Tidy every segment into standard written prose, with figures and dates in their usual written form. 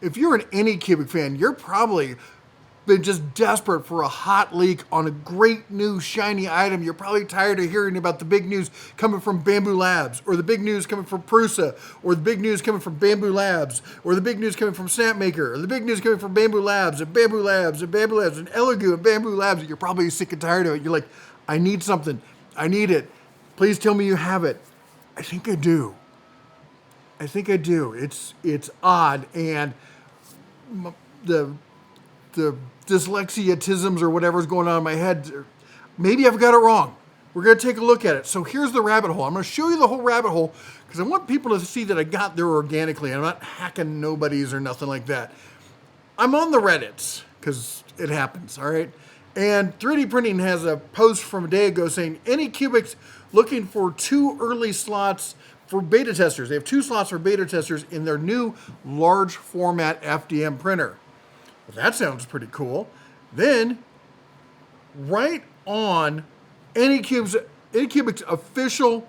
if you're an Anycubic fan, you're probably been just desperate for a hot leak on a great new shiny item. You're probably tired of hearing about the big news coming from Bamboo Labs, or the big news coming from Prusa, or the big news coming from Bamboo Labs, or the big news coming from Snapmaker, or the big news coming from Bamboo Labs, and Bamboo Labs, and Bamboo Labs, and Elegoo, and Bamboo Labs. You're probably sick and tired of it. You're like, I need something. I need it. Please tell me you have it. I think I do. I think I do. It's odd, and the dyslexia-tisms or whatever's going on in my head, maybe I've got it wrong. We're going to take a look at it. So here's the rabbit hole. I'm going to show you the whole rabbit hole because I want people to see that I got there organically. I'm not hacking nobodies or nothing like that. I'm on the Reddits because it happens, all right? And 3D Printing has a post from a day ago saying, Anycubic's looking for 2 early slots for beta testers. They have 2 slots for beta testers in their new large format FDM printer. Well, that sounds pretty cool. Then, right on Anycubic's official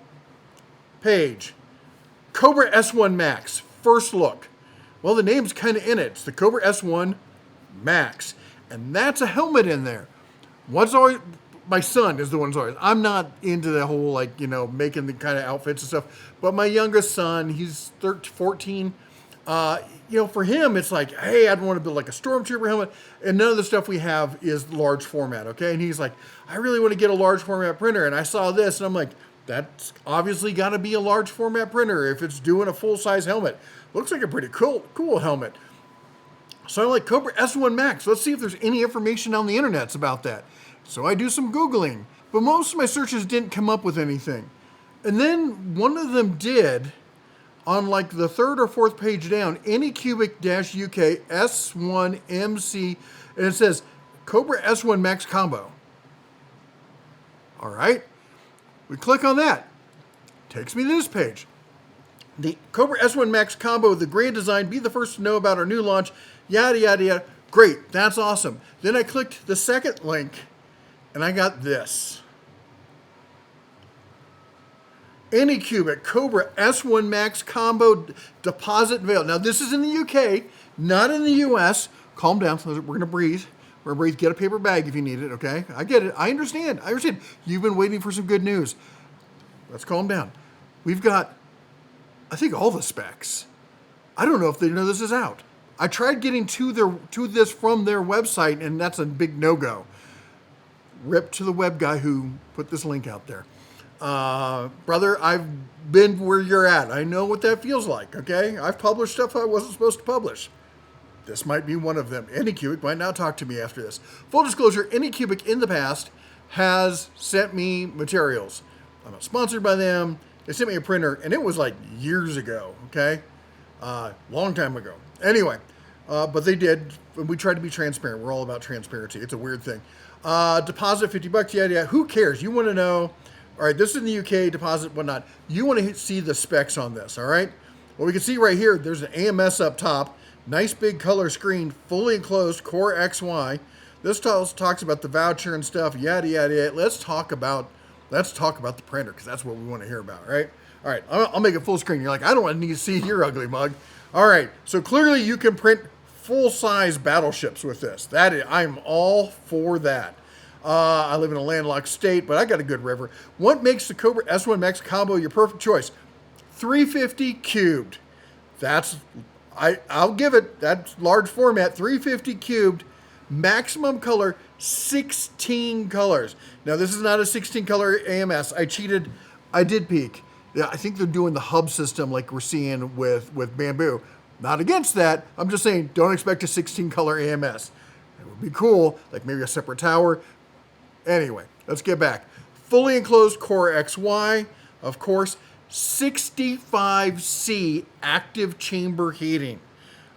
page, Kobra S1 Max, first look. Well, the name's kind of in it. It's the Kobra S1 Max. And that's a helmet in there. My son is the one who's always, I'm not into the whole, like, making the kind of outfits and stuff. But my youngest son, he's 14, for him, it's like, hey, I'd want to build like a Stormtrooper helmet. And none of the stuff we have is large format, okay? And he's like, I really want to get a large format printer. And I saw this, and I'm like, that's obviously got to be a large format printer if it's doing a full-size helmet. Looks like a pretty cool helmet. So I'm like, Kobra S1 Max. Let's see if there's any information on the internets about that. So I do some Googling. But most of my searches didn't come up with anything. And then one of them did, on like the 3rd or 4th page down, Anycubic-UK S1 MC, and it says Kobra S1 Max Combo. All right. We click on that. Takes me to this page. The Kobra S1 Max Combo, the grand design, be the first to know about our new launch, yada, yada, yada. Great, that's awesome. Then I clicked the second link, and I got this. Anycubic Kobra S1 Max Combo Deposit Veil. Now, this is in the UK, not in the US. Calm down. We're going to breathe. We're going to breathe. Get a paper bag if you need it, okay? I get it. I understand. You've been waiting for some good news. Let's calm down. We've got, I think, all the specs. I don't know if they know this is out. I tried getting to this from their website, and that's a big no-go. Rip to the web guy who put this link out there. Brother, I've been where you're at. I know what that feels like, okay? I've published stuff I wasn't supposed to publish. This might be one of them. Anycubic might now talk to me after this. Full disclosure, Anycubic in the past has sent me materials. I'm not sponsored by them. They sent me a printer, and it was like years ago, okay? Long time ago. Anyway, but they did. We tried to be transparent. We're all about transparency. It's a weird thing. Deposit $50, yeah. Who cares? You want to know, all right, this is in the UK, deposit, whatnot. You want to see the specs on this, all right? Well, we can see right here, there's an AMS up top. Nice big color screen, fully enclosed, CoreXY. This talks about the voucher and stuff, yada, yada, yada. Let's talk about the printer, because that's what we want to hear about, right? All right, I'll make it full screen. You're like, I don't want to need to see your ugly mug. All right, so clearly you can print full-size battleships with this. I'm all for that. I live in a landlocked state, but I got a good river. What makes the Kobra S1 Max Combo your perfect choice? 350 cubed. I'll give it, that's large format, 350 cubed, maximum color, 16 colors. Now, this is not a 16 color AMS. I cheated. I did peek. Yeah, I think they're doing the hub system like we're seeing with Bamboo. Not against that. I'm just saying, don't expect a 16 color AMS. It would be cool, like maybe a separate tower. Anyway, let's get back. Fully enclosed CoreXY, of course, 65C active chamber heating.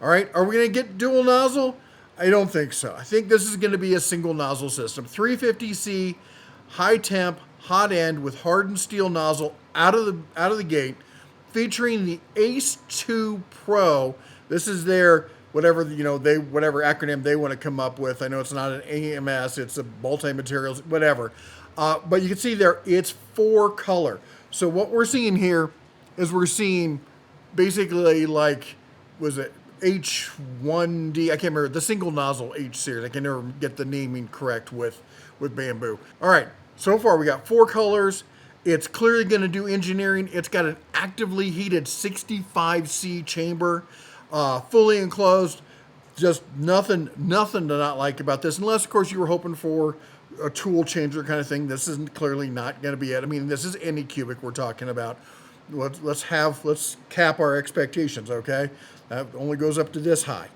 All right, are we going to get dual nozzle? I don't think so. I think this is going to be a single nozzle system. 350C, high temp, hot end with hardened steel nozzle out of the gate, featuring the Ace 2 Pro. This is their whatever acronym they want to come up with. I know it's not an AMS, it's a multi-materials, whatever. But you can see there, it's 4 color. So what we're seeing here is we're seeing basically like, was it H1D. I can't remember the single nozzle H series. I can never get the naming correct with Bamboo. All right, so far we got 4 colors. It's clearly going to do engineering. It's got an actively heated 65C chamber, fully enclosed. Just nothing to not like about this, unless of course you were hoping for a tool changer kind of thing. This isn't clearly not going to be it. I mean, this is Anycubic we're talking about. Let's cap our expectations, okay? That only goes up to this high.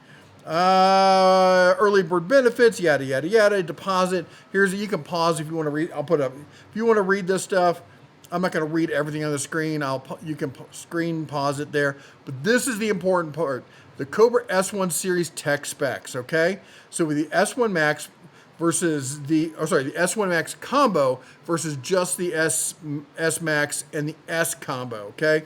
Early bird benefits, yada yada yada. Deposit. You can pause if you want to read. I'll put up if you want to read this stuff. I'm not going to read everything on the screen. You can screen pause it there. But this is the important part: the Kobra S1 series tech specs. Okay, so with the S1 Max versus the S1 Max combo versus just the S Max and the S combo. Okay.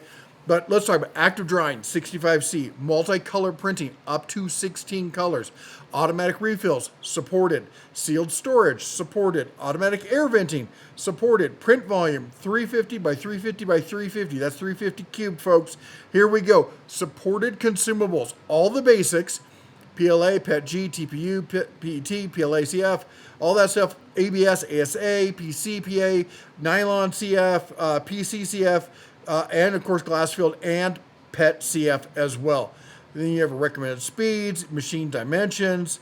But let's talk about active drying, 65C, multicolor printing, up to 16 colors, automatic refills, supported, sealed storage, supported, automatic air venting, supported, print volume, 350 by 350 by 350. That's 350 cube, folks. Here we go. Supported consumables, all the basics, PLA, PETG, TPU, PET, PLACF, all that stuff, ABS, ASA, PCPA, nylon CF, PCCF, and of course glass filled and PET CF as well. Then you have recommended speeds, machine dimensions,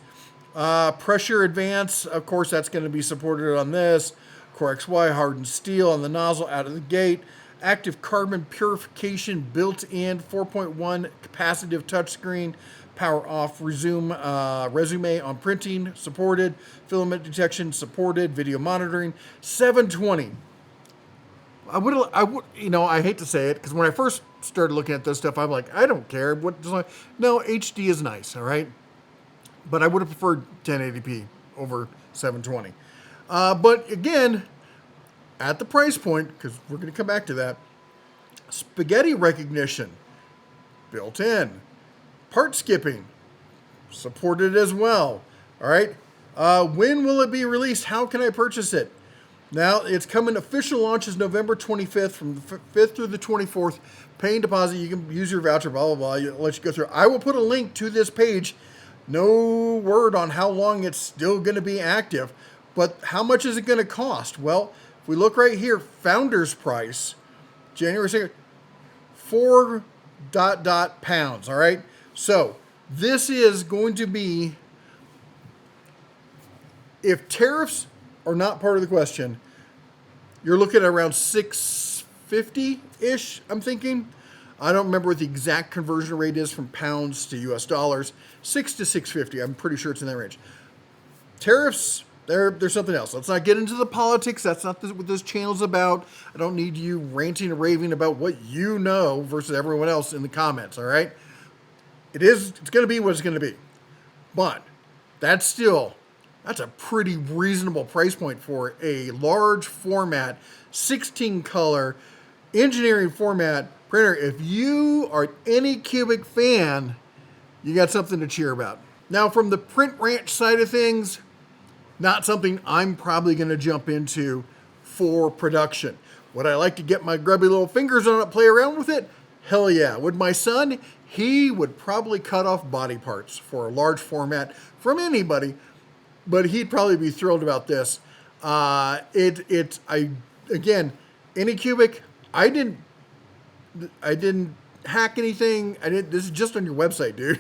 pressure advance. Of course, that's going to be supported on this. CoreXY hardened steel on the nozzle out of the gate. Active carbon purification built in. 4.1 capacitive touchscreen. Power off resume on printing supported. Filament detection supported. Video monitoring. 720. I would, I hate to say it because when I first started looking at this stuff, I'm like, I don't care. No, HD is nice, all right? But I would have preferred 1080p over 720. But again, at the price point, because we're going to come back to that, spaghetti recognition built in. Part skipping supported as well, all right? When will it be released? How can I purchase it? Now, it's coming, official launch is November 25th, from the 5th through the 24th. Paying deposit, you can use your voucher, blah, blah, blah. I'll let you go through. I will put a link to this page. No word on how long it's still going to be active, but how much is it going to cost? Well, if we look right here, founder's price, January 2nd, £4 all right? So, this is going to be, if tariffs are not part of the question, you're looking at around $650-ish, I'm thinking. I don't remember what the exact conversion rate is from pounds to US dollars. $6 to $650. I'm pretty sure it's in that range. Tariffs, there's something else. Let's not get into the politics. That's not what this channel's about. I don't need you ranting and raving about what you know versus everyone else in the comments, all right? It's going to be what it's going to be. But that's a pretty reasonable price point for a large format, 16 color, engineering format printer. If you are an Anycubic fan, you got something to cheer about. Now, from the Print Ranch side of things, not something I'm probably going to jump into for production. Would I like to get my grubby little fingers on it, play around with it? Hell yeah. Would my son? He would probably cut off body parts for a large format from anybody, but he'd probably be thrilled about this. Again, Anycubic, I didn't hack anything. This is just on your website, dude.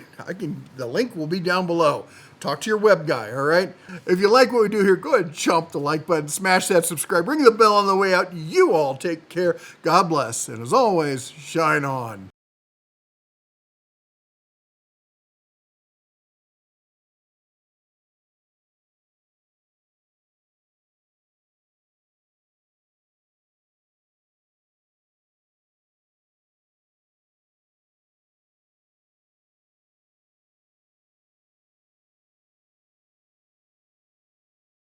The link will be down below. Talk to your web guy, all right? If you like what we do here, go ahead and chomp the like button, smash that subscribe, ring the bell on the way out. You all take care. God bless. And as always, shine on.